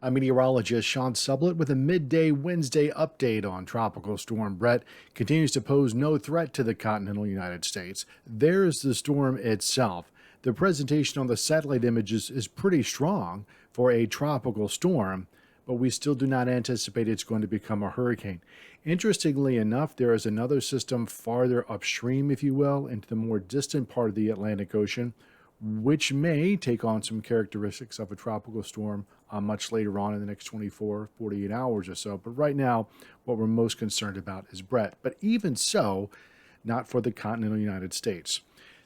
I'm meteorologist Sean Sublett with a Midday Wednesday update on Tropical Storm Bret. Continues to pose no threat to the continental United States. There's the storm itself. The presentation on the satellite images is pretty strong for a tropical storm, but we still do not anticipate it's going to become a hurricane. Interestingly enough, there is another system farther upstream, if you will, into the more distant part of the Atlantic Ocean, which may take on some characteristics of a tropical storm much later on in the next 24, 48 hours or so. But right now, what we're most concerned about is Bret. But even so, not for the continental United States.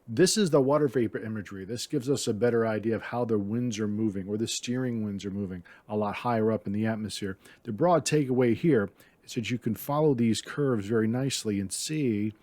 This is the water vapor imagery. This gives us a better idea of how the winds are moving, or the steering winds are moving a lot higher up in the atmosphere. The broad takeaway here is that you can follow these curves very nicely and see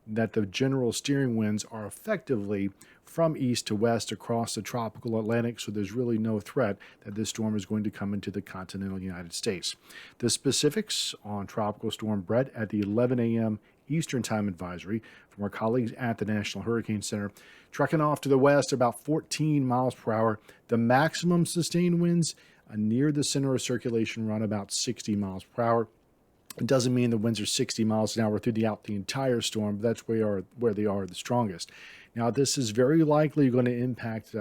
that the general steering winds are effectively from east to west across the tropical Atlantic, so there's really no threat that this storm is going to come into the continental United States. The specifics on Tropical Storm Bret at the 11 a.m. Eastern Time advisory from our colleagues at the National Hurricane Center. Trucking off to the west about 14 miles per hour. The maximum sustained winds near the center of circulation run about 60 miles per hour. It doesn't mean the winds are 60 miles an hour throughout the entire storm, but that's where they are the strongest. Now, this is very likely going to impact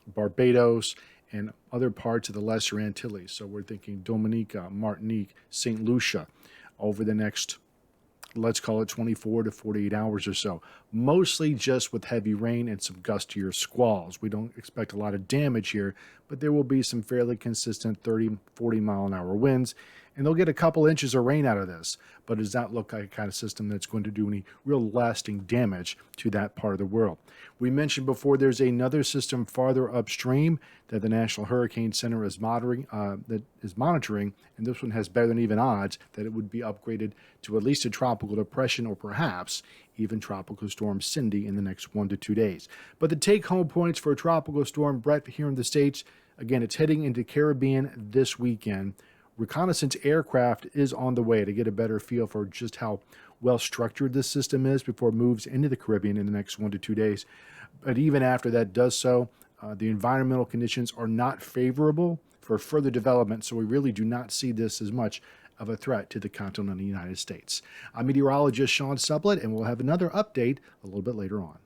Barbados and other parts of the Lesser Antilles. So we're thinking Dominica, Martinique, St. Lucia over the next, let's call it 24 to 48 hours or so, mostly just with heavy rain and some gustier squalls. We don't expect a lot of damage here, but there will be some fairly consistent 30, 40 mile an hour winds, and they'll get a couple inches of rain out of this, but it does not look like a kind of system that's going to do any real lasting damage to that part of the world. We mentioned before there's another system farther upstream that the National Hurricane Center is monitoring, and this one has better than even odds that it would be upgraded to at least a tropical depression or perhaps even Tropical Storm Cindy in the next 1 to 2 days. But the take-home points for Tropical Storm Bret here in the States, again, it's heading into Caribbean this weekend. Reconnaissance aircraft is on the way to get a better feel for just how well structured this system is before it moves into the Caribbean in the next 1 to 2 days. But even after that does so, the environmental conditions are not favorable for further development, so we really do not see this as much of a threat to the continental United States. I'm meteorologist Sean Sublett, and we'll have another update a little bit later on.